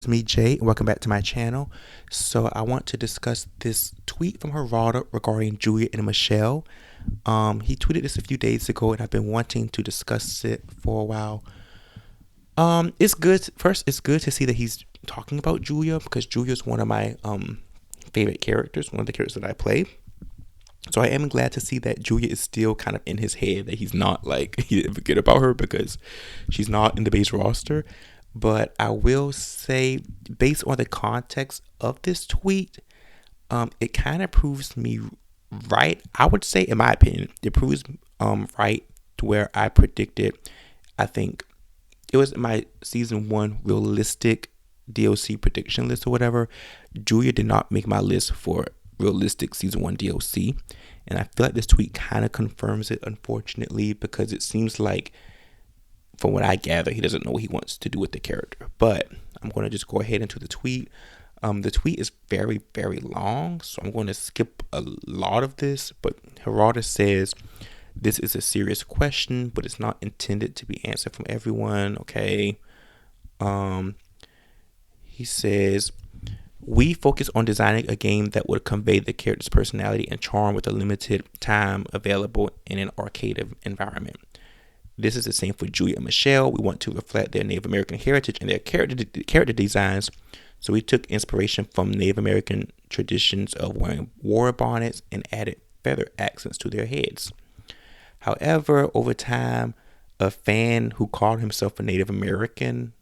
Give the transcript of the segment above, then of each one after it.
It's me, Jay, and welcome back to my channel. So I want to discuss this tweet from Harada regarding Julia and Michelle. He tweeted this a few days ago, and I've been wanting to discuss it for a while. It's good. First, it's good to see that he's talking about Julia because Julia is one of my favorite characters, one of the characters that I play. So I am glad to see that Julia is still kind of in his head, that he's not like he didn't forget about her because she's not in the base roster. But I will say, based on the context of this tweet, it kind of proves me right. I would say, in my opinion, it proves right to where I predicted. I think it was my season one realistic DLC prediction list or whatever. Julia did not make my list for realistic season one DLC, and I feel like this tweet kind of confirms it, unfortunately, because it seems like, from what I gather, he doesn't know what he wants to do with the character. But I'm going to just go ahead into the tweet. The tweet is very, very long, so I'm going to skip a lot of this. But Harada says, this is a serious question, but it's not intended to be answered from everyone, okay? He says, we focus on designing a game that would convey the character's personality and charm with a limited time available in an arcade environment. This is the same for Julia and Michelle. We want to reflect their Native American heritage and their character designs. So we took inspiration from Native American traditions of wearing war bonnets and added feather accents to their heads. However, over time, a fan who called himself a Native American,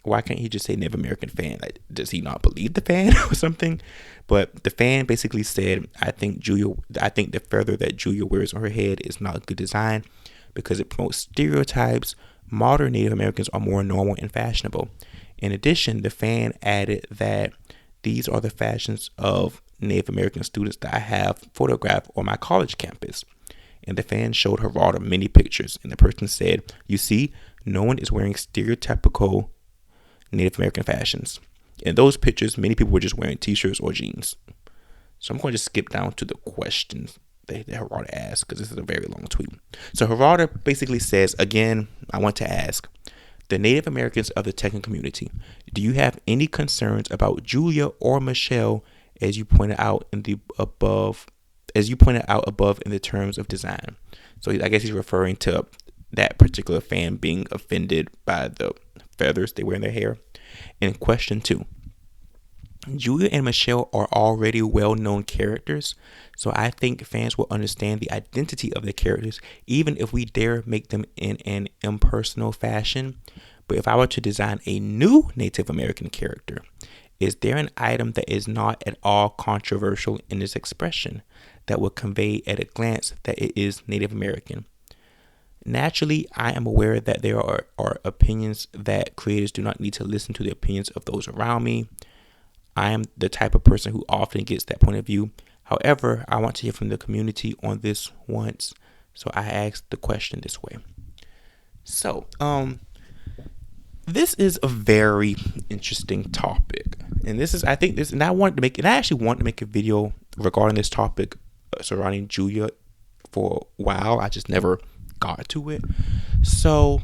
why can't he just say Native American fan? Like, does he not believe the fan or something? But the fan basically said, I think the feather that Julia wears on her head is not a good design because it promotes stereotypes. Modern Native Americans are more normal and fashionable. In addition, the fan added that these are the fashions of Native American students that I have photographed on my college campus. And the fan showed Harada many pictures, and the person said, you see, no one is wearing stereotypical Native American fashions. In those pictures, many people were just wearing t-shirts or jeans. So I'm going to just skip down to the questions that Harada asked because this is a very long tweet. So Harada basically says, again, I want to ask the Native Americans of the Tekken community, do you have any concerns about Julia or Michelle as you pointed out above in the terms of design? So I guess he's referring to that particular fan being offended by the feathers they wear in their hair. And question 2. Julia and Michelle are already well-known characters, so I think fans will understand the identity of the characters even if we dare make them in an impersonal fashion. But if I were to design a new Native American character, is there an item that is not at all controversial in its expression that would convey at a glance that it is Native American? Naturally, I am aware that there are opinions that creators do not need to listen to the opinions of those around me. I am the type of person who often gets that point of view. However, I want to hear from the community on this once, so I asked the question this way. So, this is a very interesting topic, and I actually wanted to make a video regarding this topic surrounding Julia for a while. I just never got to it. So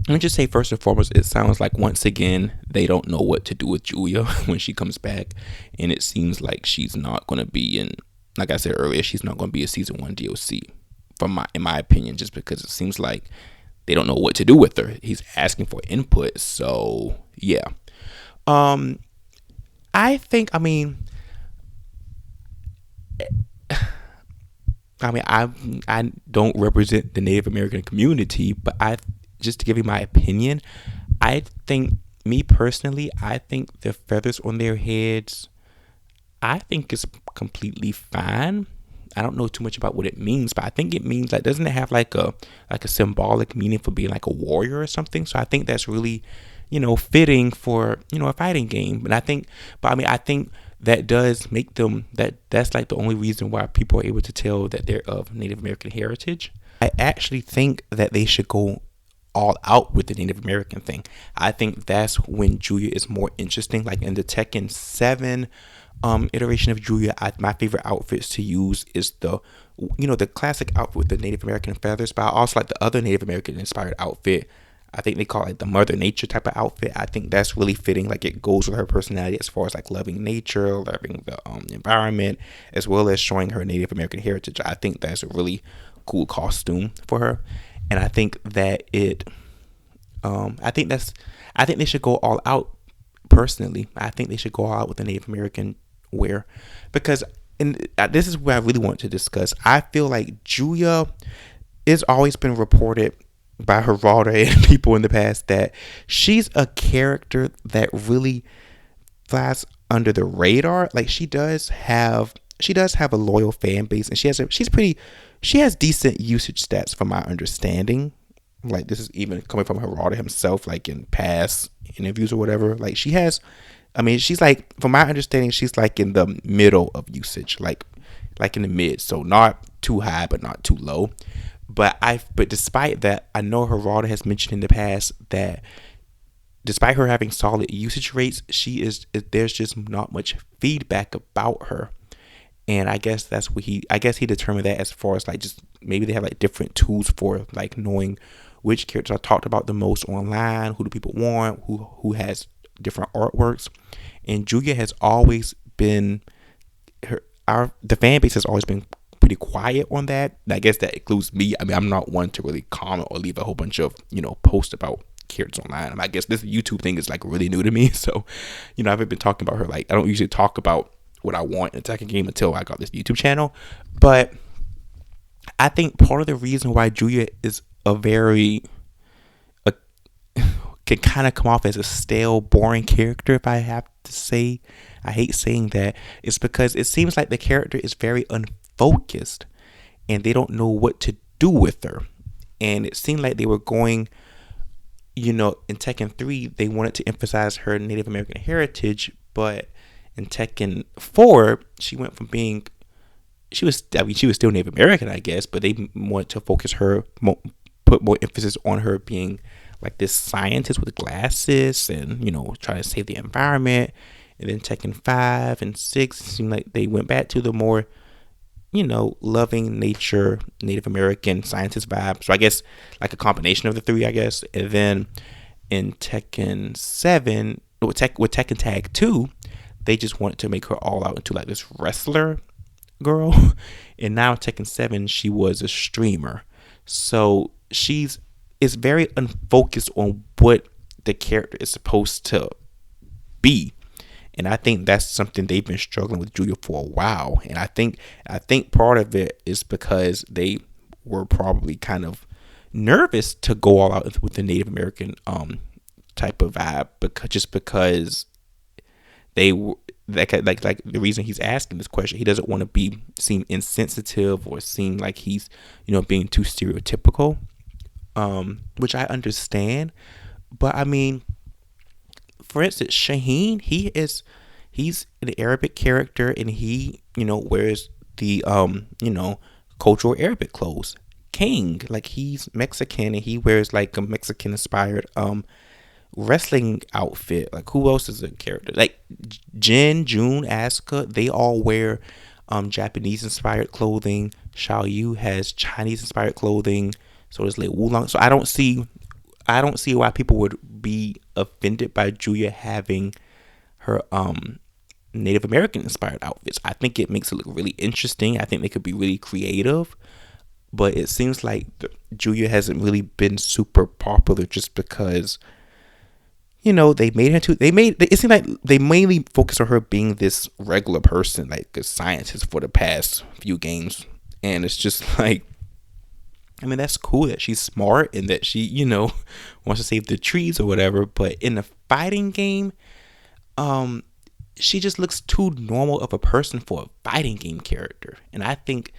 let me just say, first and foremost, it sounds like once again they don't know what to do with Julia when she comes back, and it seems like she's not going to be in. Like I said earlier, she's not going to be a season 1 DLC, in my opinion, just because it seems like they don't know what to do with her. He's asking for input, so yeah. I don't represent the Native American community, but just to give you my opinion, I think the feathers on their heads, I think it's completely fine. I don't know too much about what it means, but I think it means, like, doesn't it have like a symbolic meaning for being like a warrior or something? So I think that's really, fitting for, a fighting game. I think that does make them, that's like the only reason why people are able to tell that they're of Native American heritage. I actually think that they should go all out with the Native American thing. I think that's when Julia is more interesting. Like in the Tekken 7 iteration of Julia, my favorite outfits to use is the classic outfit with the Native American feathers, but I also like the other Native American inspired outfit I think they call it the Mother Nature type of outfit. I think that's really fitting. Like it goes with her personality as far as like loving nature, loving the environment, as well as showing her Native American heritage. I think that's a really cool costume for her, and I think that it. I think that's. I think they should go all out. Personally, I think they should go all out with the Native American wear, because and this is what I really want to discuss. I feel like Julia, it's always been reported by Harada and people in the past that she's a character that really flies under the radar. Like she does have a loyal fan base, and she has decent usage stats from my understanding. Like this is even coming from Harada himself, like in past interviews or whatever. Like she has, I mean, she's like, from my understanding, she's like in the middle of usage, like in the mid, so not too high but not too low. But despite that, I know Harada has mentioned in the past that despite her having solid usage rates, there's just not much feedback about her. And I guess I guess he determined that as far as like just maybe they have like different tools for like knowing which characters are talked about the most online, who do people want, who has different artworks. And Julia has always been the fan base has always been pretty quiet on that. And I guess that includes me. I mean, I'm not one to really comment or leave a whole bunch of, posts about characters online. And I guess this YouTube thing is like really new to me. So, I haven't been talking about her. Like, I don't usually talk about what I want in a Tekken game until I got this YouTube channel. But I think part of the reason why Julia is can kind of come off as a stale, boring character, if I have to say, I hate saying that, is because it seems like the character is very unfocused and they don't know what to do with her. And it seemed like they were going, in Tekken 3, they wanted to emphasize her Native American heritage, but in Tekken 4, she went from being, she was still Native American, I guess, but they wanted to focus her, put more emphasis on her being like this scientist with glasses and, trying to save the environment. And then Tekken 5 and 6 seemed like they went back to the more, loving nature, Native American scientist vibe. So I guess like a combination of the three, I guess. And then in Tekken 7, with Tekken Tag 2, they just wanted to make her all out into like this wrestler girl. And now in Tekken 7, she was a streamer. So it's very unfocused on what the character is supposed to be. And I think that's something they've been struggling with Julia for a while. And I think part of it is because they were probably kind of nervous to go all out with the Native American type of vibe, because they were like the reason he's asking this question, he doesn't want to seem insensitive or seem like he's being too stereotypical, which I understand. But I mean, for instance, Shaheen, he's an Arabic character, and he wears the cultural Arabic clothes. King, like, he's Mexican and he wears like a Mexican inspired wrestling outfit. Like, who else is a character? Like Jin, June, Asuka, they all wear Japanese inspired clothing. Xiao Yu has Chinese inspired clothing. So does Lei Wulong. So I don't see why people would be offended by Julia having her Native American inspired outfits. I think it makes it look really interesting. I think they could be really creative. But it seems like Julia hasn't really been super popular just because it seemed like they mainly focus on her being this regular person, like a scientist, for the past few games. And it's just like, I mean, that's cool that she's smart and that she, wants to save the trees or whatever. But in the fighting game, she just looks too normal of a person for a fighting game character. And I think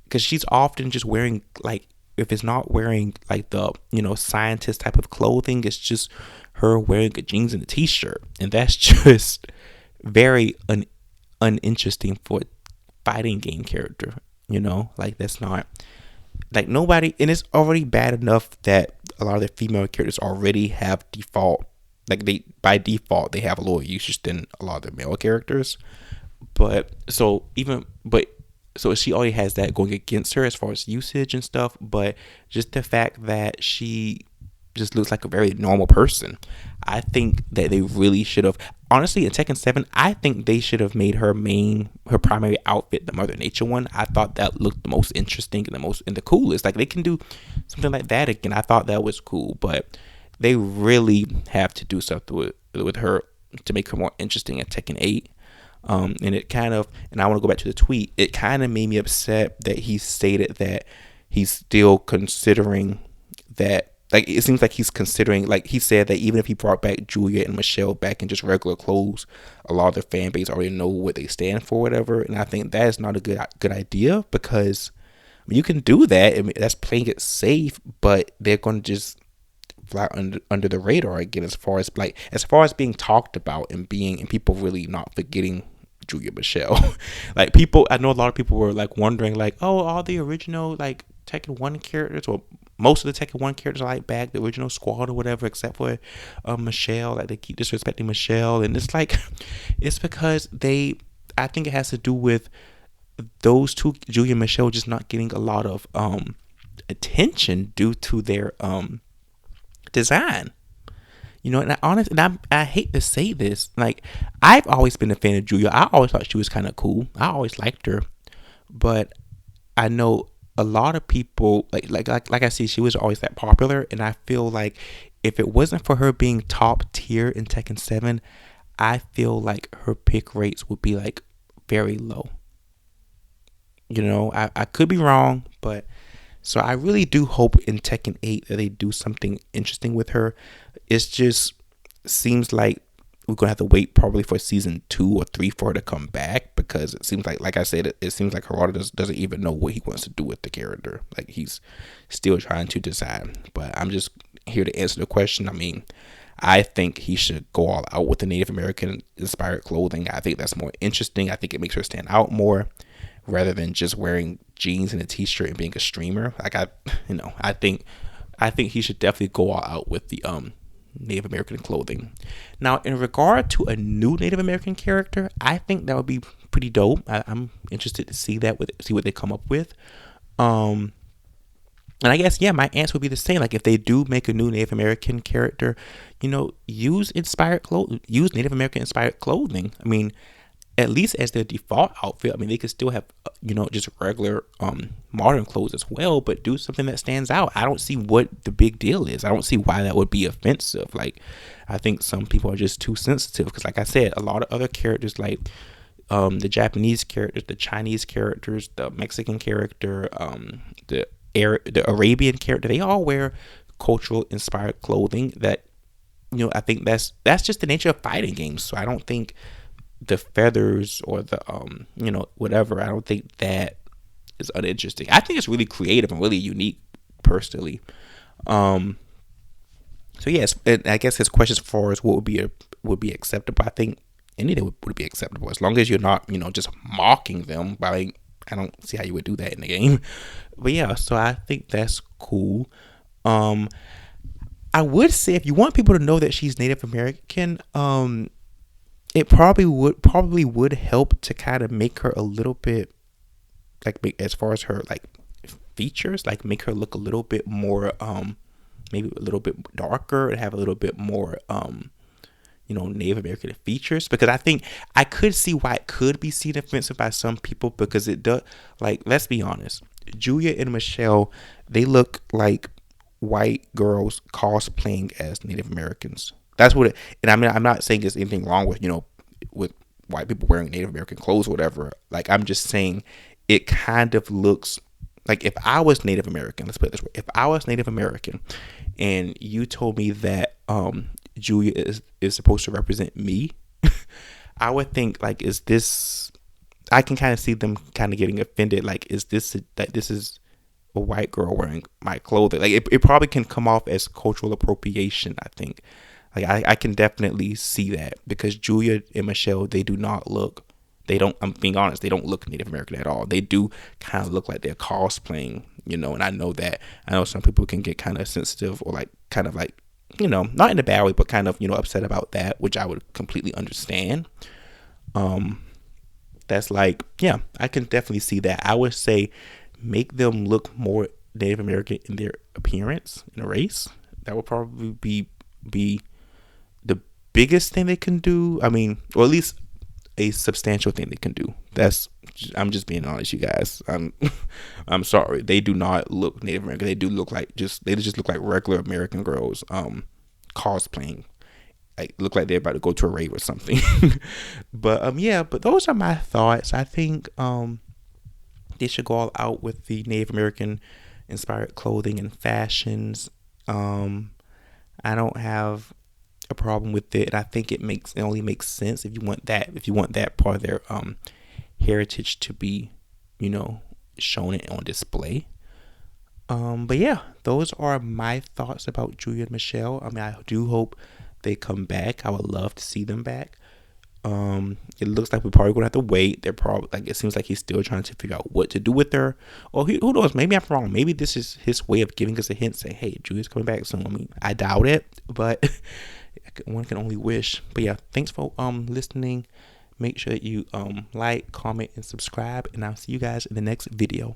because she's often just wearing, like, if it's not wearing like the scientist type of clothing, it's just her wearing a jeans and a t-shirt, and that's just very uninteresting for a fighting game character. Like, that's not like nobody, and it's already bad enough that a lot of the female characters already have by default they have a lower usage than a lot of the male characters. So she already has that going against her as far as usage and stuff. But just the fact that she just looks like a very normal person. I think that they really should have, honestly, in Tekken 7, I think they should have made her primary outfit the Mother Nature one. I thought that looked the most interesting and the coolest. Like, they can do something like that again. I thought that was cool, but they really have to do something with her to make her more interesting in Tekken 8. And it kind of, and I want to go back to the tweet, it kind of made me upset that he stated that he's still considering that, like, it seems like he's considering, like, he said that even if he brought back Julia and Michelle back in just regular clothes, a lot of their fan base already know what they stand for, whatever. And I think that is not a good idea, because I mean, you can do that. I mean, that's playing it safe, but they're going to just fly under the radar again, as far as being talked about and people really not forgetting Julia Michelle. Like, people, I know a lot of people were like wondering, like, oh, all the original like Tekken 1 characters, or most of the Tekken 1 characters are like back, the original squad or whatever, except for Michelle. Like, they keep disrespecting Michelle, and it's like, it's because I think it has to do with those two, Julia and Michelle, just not getting a lot of attention due to their design. You know, and I hate to say this, like, I've always been a fan of Julia. I always thought she was kind of cool. I always liked her, but I know a lot of people, like I see, she was always that popular, and I feel like if it wasn't for her being top tier in Tekken 7, I feel like her pick rates would be like very low. You know, I could be wrong, but so I really do hope in Tekken 8 that they do something interesting with her. It's just seems like we're gonna have to wait probably for season 2 or 3 for her to come back, because it seems like I said, it seems like Harada doesn't even know what he wants to do with the character. Like, he's still trying to decide. But I'm just here to answer the question. I mean, I think he should go all out with the Native American inspired clothing. I think that's more interesting. I think it makes her stand out more, rather than just wearing jeans and a t-shirt and being a streamer. Like, I think he should definitely go all out with the Native American clothing. Now, in regard to a new Native American character, I think that would be pretty dope. I'm interested to see what they come up with. And I guess, yeah, my answer would be the same. Like, if they do make a new Native American character, you know, use Native American inspired clothing. I mean, at least as their default outfit. I mean, they could still have, just regular modern clothes as well, but do something that stands out. I don't see what the big deal is. I don't see why that would be offensive. Like, I think some people are just too sensitive, because, like I said, a lot of other characters, like the Japanese characters, the Chinese characters, the Mexican character, the Arabian character, they all wear cultural inspired clothing that, I think that's just the nature of fighting games. So I don't think the feathers or the whatever, I don't think that is uninteresting. I think it's really creative and really unique, personally. So yes, and I guess his questions as far as what would be acceptable, I think anything would be acceptable, as long as you're not just mocking them. By, I don't see how you would do that in the game. But yeah, so I think that's cool. I would say, if you want people to know that she's Native American, it probably would help to kind of make her a little bit, like, as far as her like features, like, make her look a little bit more maybe a little bit darker and have a little bit more Native American features, because I think I could see why it could be seen offensive by some people, because it does, like, let's be honest, Julia and Michelle, they look like white girls cosplaying as Native Americans. That's what it, and I mean, I'm not saying there's anything wrong with, with white people wearing Native American clothes or whatever. Like, I'm just saying it kind of looks like, if I was Native American, let's put it this way, if I was Native American and you told me that Julia is supposed to represent me, I would think, like, is this, I can kind of see them kind of getting offended. Like, is this a white girl wearing my clothing? Like, it probably can come off as cultural appropriation, I think. Like, I can definitely see that, because Julia and Michelle, I'm being honest, they don't look Native American at all. They do kind of look like they're cosplaying, and I know some people can get kind of sensitive, or like, kind of like, not in a bad way, but kind of, upset about that, which I would completely understand. That's like, yeah, I can definitely see that. I would say make them look more Native American in their appearance, in a race. That would probably be the biggest thing they can do. I mean, or at least a substantial thing they can do. I'm just being honest, you guys. I'm sorry. They do not look Native American. They just look like regular American girls cosplaying. Like look like they're about to go to a rave or something. But yeah, but those are my thoughts. I think they should go all out with the Native American inspired clothing and fashions. I don't have a problem with it. I think it only makes sense if you want that part of their heritage to be, shown on display. But yeah, those are my thoughts about Julia and Michelle. I mean, I do hope they come back. I would love to see them back. It looks like we're probably gonna have to wait. They're probably it seems like he's still trying to figure out what to do with her. Or who knows? Maybe I'm wrong. Maybe this is his way of giving us a hint, say, "Hey, Julia's coming back soon." I mean, I doubt it, but one can only wish. But yeah, thanks for listening. Make sure that you like, comment, and subscribe, and I'll see you guys in the next video.